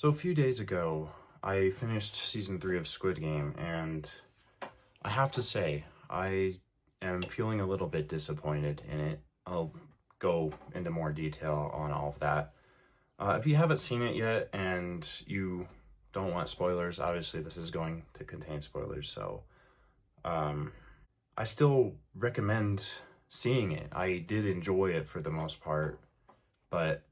So a few days ago, I finished season 3 of Squid Game, and I have to say, I am feeling a little bit disappointed in it. I'll go into more detail on all of that. If you haven't seen it yet and you don't want spoilers, obviously this is going to contain spoilers, so I still recommend seeing it. I did enjoy it for the most part, but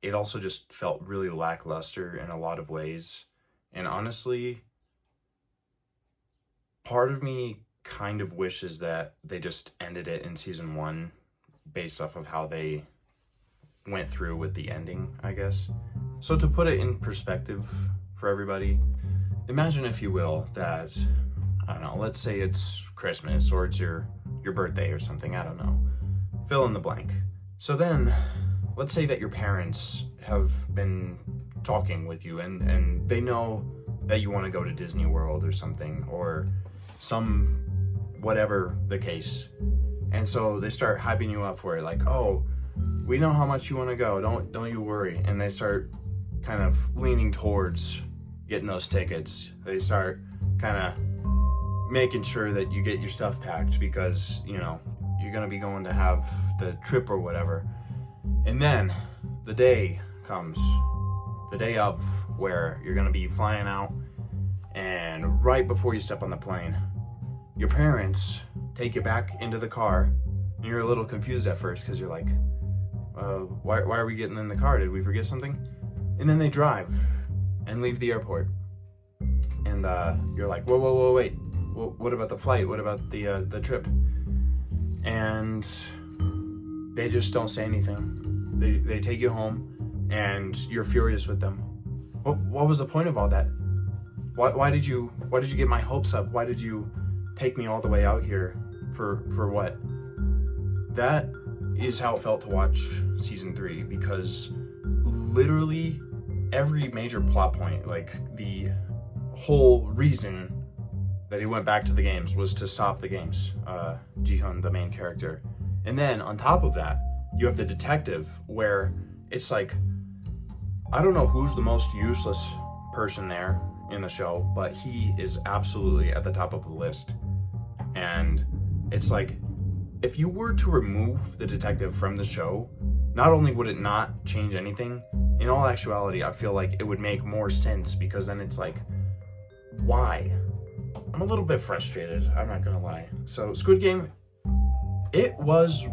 it also just felt really lackluster in a lot of ways. And honestly, part of me kind of wishes that they just ended it in season 1 based off of how they went through with the ending, I guess. So to put it in perspective for everybody, imagine, if you will, that, I don't know, let's say it's Christmas or it's your birthday or something, I don't know. Fill in the blank. So then, let's say that your parents have been talking with you and they know that you want to go to Disney World or something, or some, whatever the case. And so they start hyping you up for it, like, oh, we know how much you want to go, don't you worry. And they start kind of leaning towards getting those tickets. They start kind of making sure that you get your stuff packed because, you know, you're going to be going to have the trip or whatever. And then the day comes, the day of, where you're going to be flying out, and right before you step on the plane, your parents take you back into the car, and you're a little confused at first because you're like, why are we getting in the car? Did we forget something? And then they drive and leave the airport. And you're like, whoa, wait. What about the flight? What about the trip? And they just don't say anything. They take you home, and you're furious with them. What was the point of all that? Why did you get my hopes up? Why did you take me all the way out here for what? That is how it felt to watch season 3, because literally every major plot point, like the whole reason that he went back to the games was to stop the games, Jihyun, the main character. And then on top of that, you have the detective, where it's like, I don't know who's the most useless person there in the show, but he is absolutely at the top of the list. And it's like, if you were to remove the detective from the show, not only would it not change anything, in all actuality, I feel like it would make more sense, because then it's like, why? I'm a little bit frustrated, I'm not gonna lie. So Squid Game, it was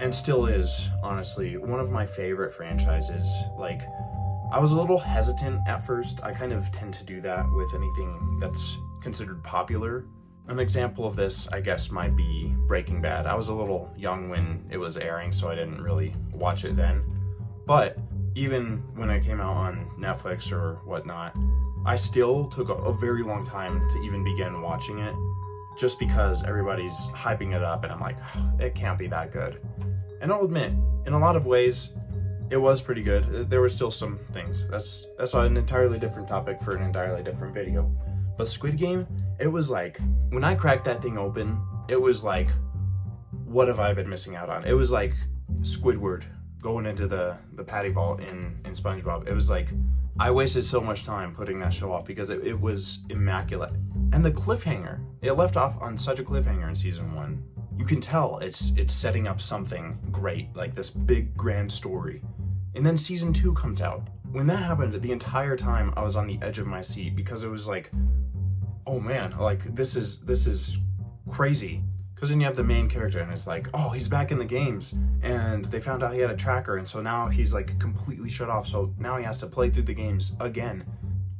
and still is, honestly, one of my favorite franchises. Like, I was a little hesitant at first. I kind of tend to do that with anything that's considered popular. An example of this, I guess, might be Breaking Bad. I was a little young when it was airing, so I didn't really watch it then. But even when it came out on Netflix or whatnot, I still took a very long time to even begin watching it, just because everybody's hyping it up, and I'm like, it can't be that good. And I'll admit, in a lot of ways, it was pretty good. There were still some things. That's an entirely different topic for an entirely different video. But Squid Game, it was like, when I cracked that thing open, it was like, what have I been missing out on? It was like Squidward going into the patty vault in SpongeBob. It was like, I wasted so much time putting that show off because it was immaculate. And the cliffhanger, it left off on such a cliffhanger in season 1. You can tell it's setting up something great, like this big grand story. And then season 2 comes out. When that happened, the entire time I was on the edge of my seat, because it was like, oh man, like this is crazy. Because then you have the main character, and it's like, oh, he's back in the games, and they found out he had a tracker, and so now he's like completely shut off, so now he has to play through the games again.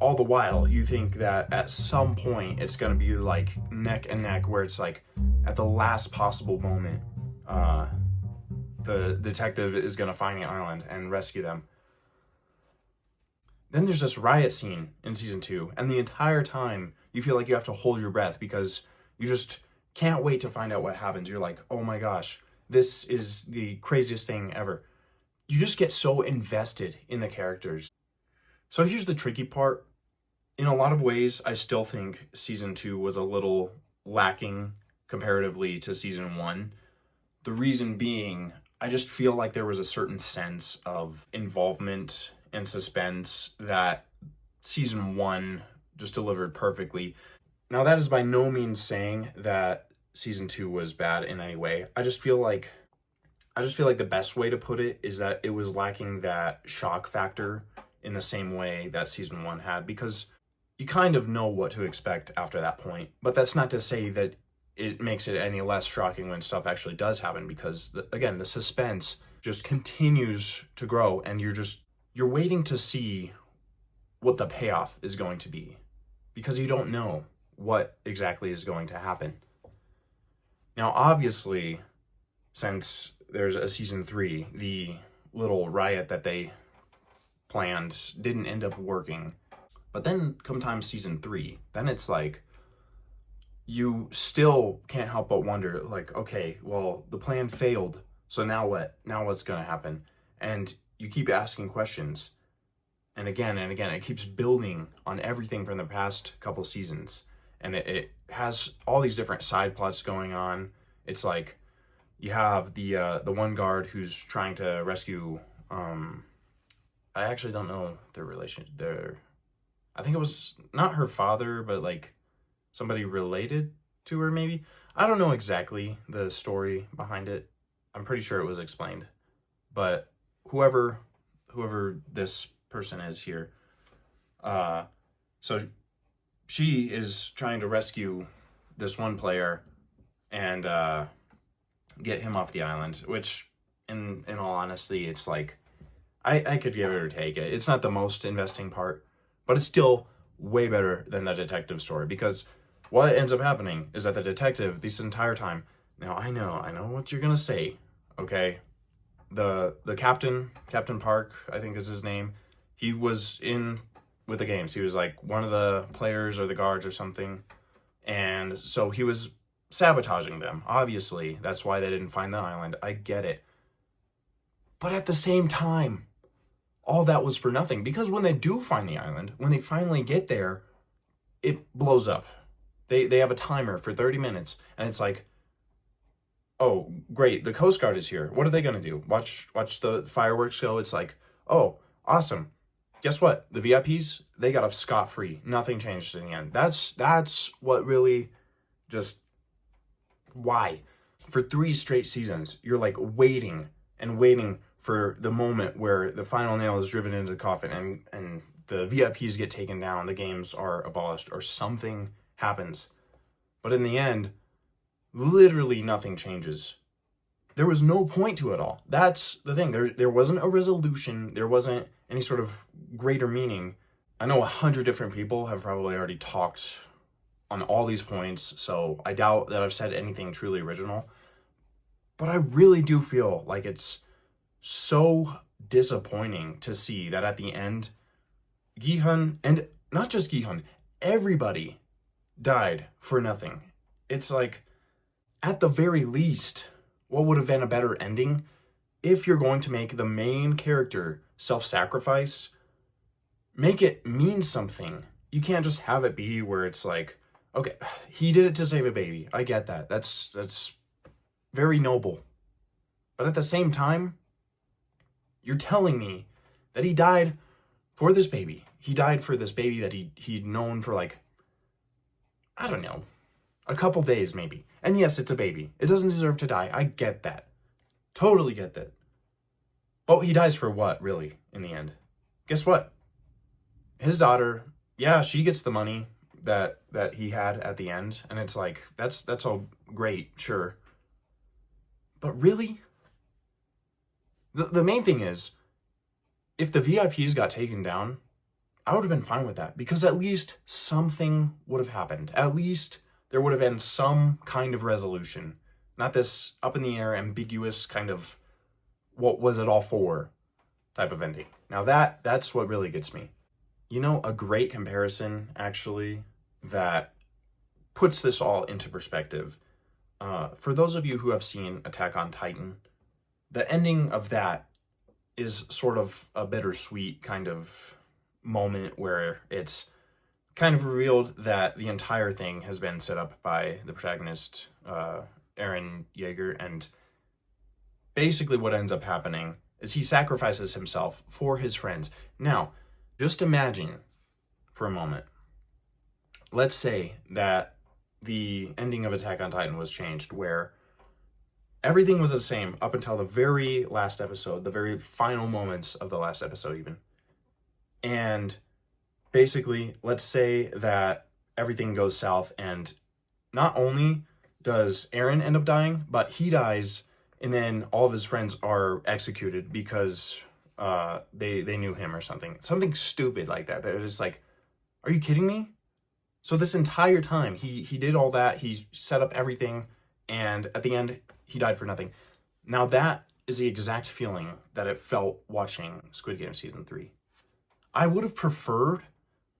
All the while, you think that at some point it's gonna be like neck and neck, where it's like at the last possible moment, the detective is gonna find the island and rescue them. Then there's this riot scene in season 2, and the entire time you feel like you have to hold your breath, because you just can't wait to find out what happens. You're like, oh my gosh, this is the craziest thing ever. You just get so invested in the characters. So here's the tricky part. In a lot of ways, I still think season 2 was a little lacking comparatively to season 1. The reason being, I just feel like there was a certain sense of involvement and suspense that season 1 just delivered perfectly. Now, that is by no means saying that season 2 was bad in any way. I just feel like the best way to put it is that it was lacking that shock factor in the same way that season 1 had, because you kind of know what to expect after that point. But that's not to say that it makes it any less shocking when stuff actually does happen, because again, the suspense just continues to grow, and you're waiting to see what the payoff is going to be, because you don't know what exactly is going to happen. Now, obviously, since there's a season 3, the little riot that they planned didn't end up working. But then come time season 3, then it's like, you still can't help but wonder, like, okay, well, the plan failed, so now what? Now what's gonna happen? And you keep asking questions, and again, it keeps building on everything from the past couple seasons. And it has all these different side plots going on. It's like, you have the one guard who's trying to rescue, I actually don't know their relation. I think it was not her father, but like somebody related to her, maybe. I don't know exactly the story behind it. I'm pretty sure it was explained. But whoever this person is here, so she is trying to rescue this one player and get him off the island, which in all honesty, it's like, I could give it or take it. It's not the most investing part, but it's still way better than the detective story, because what ends up happening is that the detective, this entire time, now I know what you're gonna say, okay? The Captain Park, I think is his name, he was in with the games. He was like one of the players or the guards or something, and so he was sabotaging them. Obviously, that's why they didn't find the island. I get it. But at the same time, all that was for nothing, because when they do find the island, when they finally get there, it blows up. They have a timer for 30 minutes, and it's like, oh, great, the Coast Guard is here. What are they going to do? Watch the fireworks go? It's like, oh, awesome. Guess what? The VIPs, they got off scot-free. Nothing changed in the end. That's what really just... Why? For 3 straight seasons, you're like waiting and waiting for the moment where the final nail is driven into the coffin and the VIPs get taken down, the games are abolished, or something happens. But in the end, literally nothing changes. There was no point to it all. That's the thing. There wasn't a resolution. There wasn't any sort of greater meaning. I know 100 different people have probably already talked on all these points, so I doubt that I've said anything truly original. But I really do feel like it's so disappointing to see that at the end, Gi-hun, and not just Gi-hun, everybody died for nothing. It's like, at the very least, what would have been a better ending, if you're going to make the main character self-sacrifice, make it mean something. You can't just have it be where it's like, okay, he did it to save a baby. I get that. That's very noble. But at the same time, you're telling me that he died for this baby. He died for this baby that he'd known for like, I don't know, a couple days maybe. And yes, it's a baby. It doesn't deserve to die. I get that. Totally get that. But he dies for what, really, in the end? Guess what? His daughter, yeah, she gets the money that he had at the end, and it's like, that's all great, sure. But really? The main thing is, if the VIPs got taken down, I would have been fine with that, because at least something would have happened. At least there would have been some kind of resolution. Not this up in the air, ambiguous kind of, what was it all for type of ending. Now that's what really gets me. You know, a great comparison, actually, that puts this all into perspective. For those of you who have seen Attack on Titan, the ending of that is sort of a bittersweet kind of moment where it's kind of revealed that the entire thing has been set up by the protagonist, Eren Yeager, and basically what ends up happening is he sacrifices himself for his friends. Now, just imagine for a moment. Let's say that the ending of Attack on Titan was changed, where everything was the same up until the very last episode, the very final moments of the last episode even. And basically, let's say that everything goes south, and not only does Eren end up dying, but he dies, and then all of his friends are executed because they knew him or something. Something stupid like that. They're just like, are you kidding me? So this entire time, he did all that, he set up everything, and at the end, he died for nothing. Now that is the exact feeling that it felt watching Squid Game Season 3. I would have preferred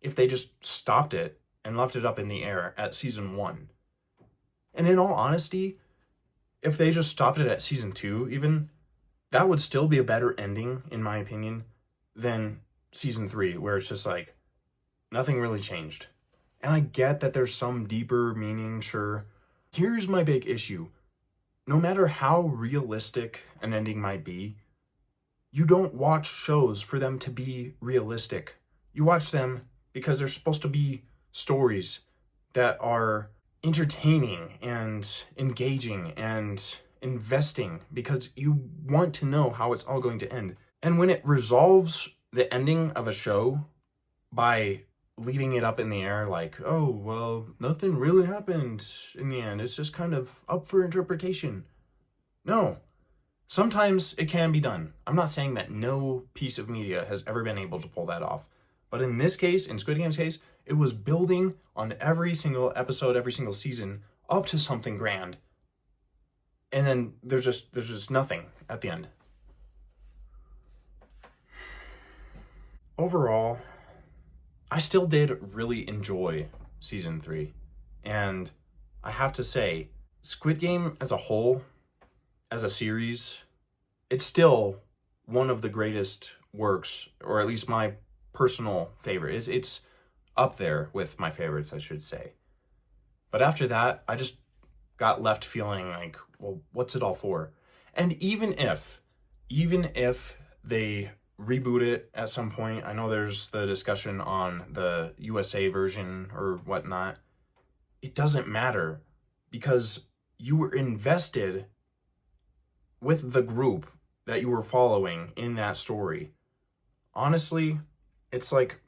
if they just stopped it and left it up in the air at Season 1. And in all honesty, if they just stopped it at Season 2 even, that would still be a better ending, in my opinion, than Season 3, where it's just like, nothing really changed. And I get that there's some deeper meaning, sure. Here's my big issue. No matter how realistic an ending might be, you don't watch shows for them to be realistic. You watch them because they're supposed to be stories that are entertaining and engaging and investing, because you want to know how it's all going to end. And when it resolves the ending of a show by leaving it up in the air like, oh, well, nothing really happened in the end, it's just kind of up for interpretation. No. Sometimes it can be done. I'm not saying that no piece of media has ever been able to pull that off. But in this case, in Squid Game's case, it was building on every single episode, every single season, up to something grand. And then there's just nothing at the end. Overall, I still did really enjoy Season 3. And I have to say, Squid Game as a whole, as a series, it's still one of the greatest works, or at least my personal favorite. It's up there with my favorites, I should say. But after that, I just got left feeling like, well, what's it all for? And even if they reboot it at some point, I know there's the discussion on the USA version or whatnot, it doesn't matter, because you were invested with the group that you were following in that story. Honestly, it's like,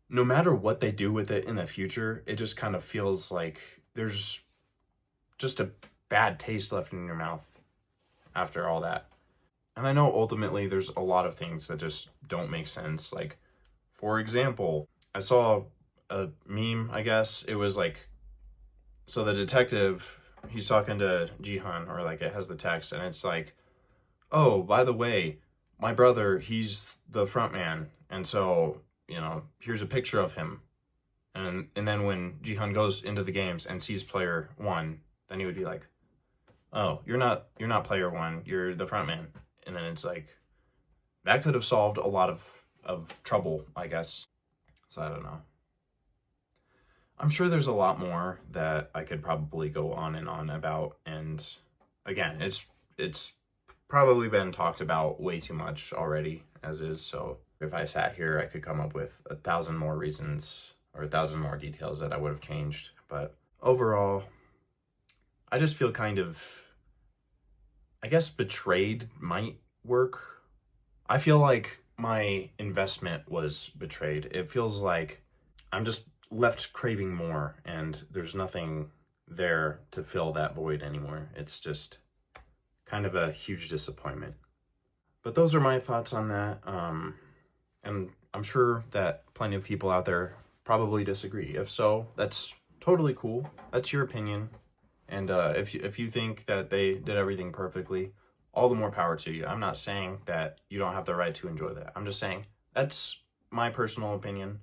no matter what they do with it in the future, it just kind of feels like there's just a bad taste left in your mouth after all that. And I know ultimately there's a lot of things that just don't make sense. Like, for example, I saw a meme, I guess. It was like, so the detective, he's talking to Jihan, or like it has the text, and it's like, oh, by the way, my brother, he's the front man. And so, here's a picture of him. And then when Jihan goes into the games and sees player 1, then he would be like, oh, you're not player 1, you're the front man. And then it's like, that could have solved a lot of trouble, I guess. So I don't know. I'm sure there's a lot more that I could probably go on and on about. And again, it's probably been talked about way too much already as is. So if I sat here, I could come up with 1,000 more reasons or 1,000 more details that I would have changed. But overall, I just feel kind of, I guess, betrayed might work. I feel like my investment was betrayed. It feels like I'm just left craving more, and there's nothing there to fill that void anymore. It's just kind of a huge disappointment. But those are my thoughts on that. And I'm sure that plenty of people out there probably disagree. If so, that's totally cool. That's your opinion. And if you think that they did everything perfectly, all the more power to you. I'm not saying that you don't have the right to enjoy that. I'm just saying that's my personal opinion.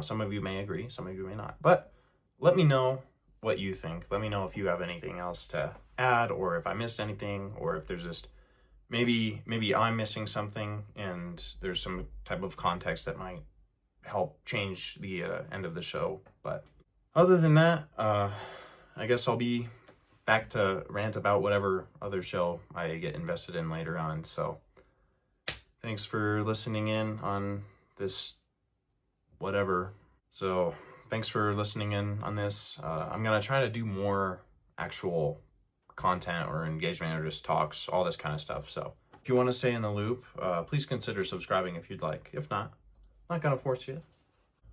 Some of you may agree, some of you may not. But let me know what you think. Let me know if you have anything else to add, or if I missed anything, or if there's just maybe I'm missing something and there's some type of context that might help change the end of the show. But other than that, I guess I'll be back to rant about whatever other show I get invested in later on. So thanks for listening in on this whatever. So thanks for listening in on this. I'm going to try to do more actual content or engagement or just talks, all this kind of stuff. So if you want to stay in the loop, please consider subscribing if you'd like. If not, I'm not going to force you.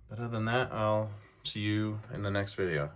But other than that, I'll see you in the next video.